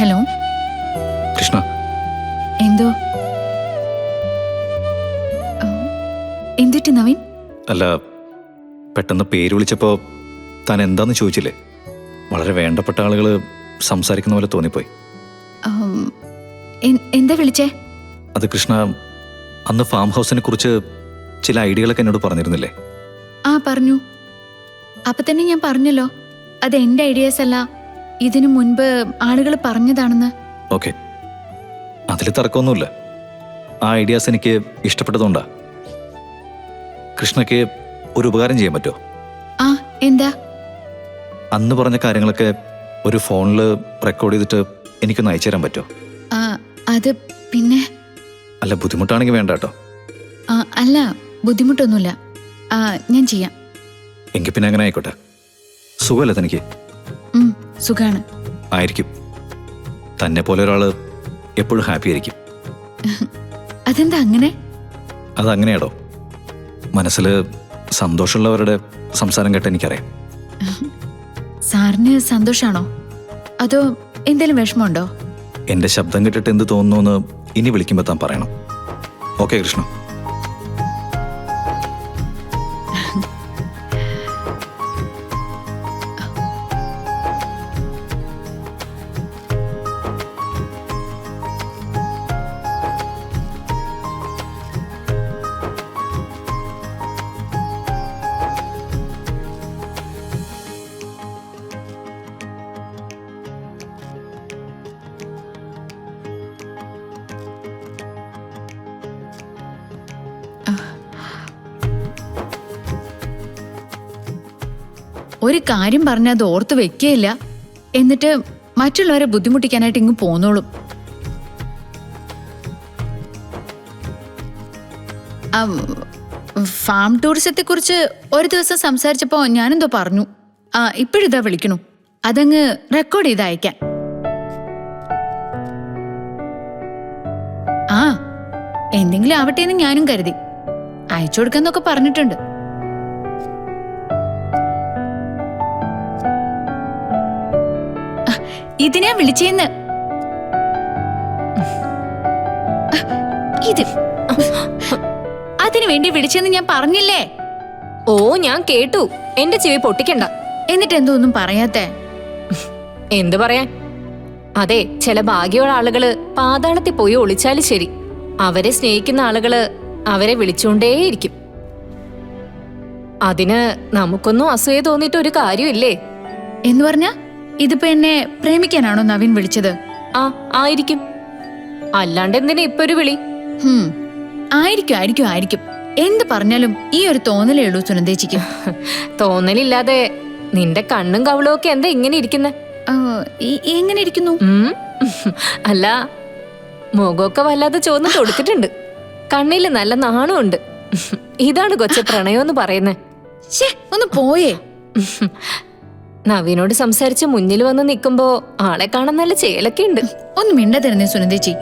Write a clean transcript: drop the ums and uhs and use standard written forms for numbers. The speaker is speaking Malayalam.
ഹലോ കൃഷ്ണ. എന്തോ എന്തിട്ട് നവീൻ? അല്ല, പെട്ടെന്ന് പേര് വിളിച്ചപ്പോൾ താൻ എന്താന്ന് ചോദിച്ചില്ലേ? വളരെ വേണ്ടപ്പെട്ട ആളുകൾ സംസാരിക്കുന്ന പോലെ തോന്നിപ്പോയി. എന്താ വിളിച്ചേ? അത് കൃഷ്ണ, അന്ന് ഫാം ഹൗസിനെ കുറിച്ച് ചില ഐഡിയകളൊക്കെ എന്നോട് പറഞ്ഞിരുന്നില്ലേ? ആ പറഞ്ഞു. അപ്പൊ തന്നെ ഞാൻ പറഞ്ഞല്ലോ, അത് എന്റെ ഐഡിയാസ് അല്ല, ഇതിനു മുൻപ് ആളുകൾ പറഞ്ഞതാണെന്ന്. ഓക്കെ, അതിൽ തർക്കമൊന്നുമില്ല. ആ ഐഡിയാസ് എനിക്ക് ഇഷ്ടപ്പെട്ടതുകൊണ്ടാ. കൃഷ്ണയ്ക്ക് ഒരു ഉപകാരം ചെയ്യാൻ പറ്റുമോ? ആ, എന്താ? അന്ന് പറഞ്ഞ കാര്യങ്ങളൊക്കെ ഒരു ഫോണിൽ റെക്കോർഡ് ചെയ്തിട്ട് എനിക്കൊന്ന് അയച്ചു തരാൻ പറ്റുമോ? അത് പിന്നെ അല്ല, ബുദ്ധിമുട്ടാണെങ്കിൽ വേണ്ട കേട്ടോ. അല്ല, ബുദ്ധിമുട്ടൊന്നുമില്ല, ഞാൻ ചെയ്യാം. എങ്കിൽ പിന്നെ അങ്ങനെ ആയിക്കോട്ടെ. സുഖമല്ലേ തനിക്ക്? സുഖാണ്. ആയിരിക്കും. തന്നെ പോലെ ഒരാള് എപ്പോഴും ഹാപ്പി ആയിരിക്കും. അതെന്താ അങ്ങനെ? അതങ്ങനെയാടോ. മനസ്സിൽ സന്തോഷമുള്ളവരുടെ സംസാരം കേട്ട് എനിക്കറിയാം. സാറിന് സന്തോഷാണോ അതോ എന്തെങ്കിലും വിഷമമുണ്ടോ? എന്റെ ശബ്ദം കേട്ടിട്ട് എന്ത് തോന്നുന്നു ഇനി വിളിക്കുമ്പോൾ താൻ പറയണം. ഓക്കെ കൃഷ്ണ? ഒരു കാര്യം പറഞ്ഞാൽ അത് ഓർത്ത് വെക്കുകയില്ല, എന്നിട്ട് മറ്റുള്ളവരെ ബുദ്ധിമുട്ടിക്കാനായിട്ട് ഇങ്ങ് പോന്നോളും. ഫാം ടൂറിസത്തെ കുറിച്ച് ഒരു ദിവസം സംസാരിച്ചപ്പോ ഞാനെന്തോ പറഞ്ഞു. ഇപ്പോഴിതാ വിളിക്കണു, അതങ്ങ് റെക്കോർഡ് ചെയ്ത് അയക്കാൻ. എന്തെങ്കിലും ആവട്ടെ എന്ന് ഞാനും കരുതി. അയച്ചു കൊടുക്കാന്നൊക്കെ പറഞ്ഞിട്ടുണ്ട്. ഇതിനാ വിളിച്ചേന്ന്. ഇത് അതിനു വേണ്ടി വിളിച്ചെന്ന് ഞാൻ പറഞ്ഞില്ലേ? ഓ, ഞാൻ കേട്ടു. എന്റെ ചെവി പൊട്ടിക്കണ്ട. എന്നിട്ട് എന്തോ ഒന്നും പറയാത്തെ? എന്തു പറയാൻ? അതെ, ചില ഭാഗ്യമുള്ള ആളുകള് പാതാളത്തിൽ പോയി ഒളിച്ചാലും ശരി, അവരെ സ്നേഹിക്കുന്ന ആളുകള് അവരെ വിളിച്ചുകൊണ്ടേയിരിക്കും. അതിന് നമുക്കൊന്നും അസൂയ തോന്നിയിട്ട് ഒരു കാര്യമില്ലേ? എന്ന് പറഞ്ഞാ ഇതിപ്പോ എന്നെ പ്രേമിക്കാനാണോ നവീൻ വിളിച്ചത്? ആയിരിക്കും. അല്ലാണ്ട് എന്തിനാ ഇപ്പൊ ഒരു വിളി? ആയിരിക്കും ആയിരിക്കും ആയിരിക്കും. എന്ത് പറഞ്ഞാലും ഈ ഒരു തോന്നലേ ഉള്ളൂ സുനന്ദേച്ചിക്ക്. തോന്നലില്ലാതെ നിന്റെ കണ്ണും കവളും ഒക്കെ എന്താ ഇങ്ങനെ ഇരിക്കുന്നെ? എങ്ങനെ ഇരിക്കുന്നു? അല്ല, മുഖമൊക്കെ വല്ലാതെ ചോന്ന് കൊടുത്തിട്ടുണ്ട്. കണ്ണില് നല്ല നാണമുണ്ട്. ഇതാണ് കൊച്ചു പ്രണയം പറയുന്നേ. ഒന്ന് പോയേ. നവീനോട് സംസാരിച്ച് മുന്നിൽ വന്ന് നിൽക്കുമ്പോ ആളെ കാണാൻ നല്ല ചേലൊക്കെ ഉണ്ട്. ഒന്ന് മിണ്ടാതിരുന്നേ സുനന്ദേച്ചി.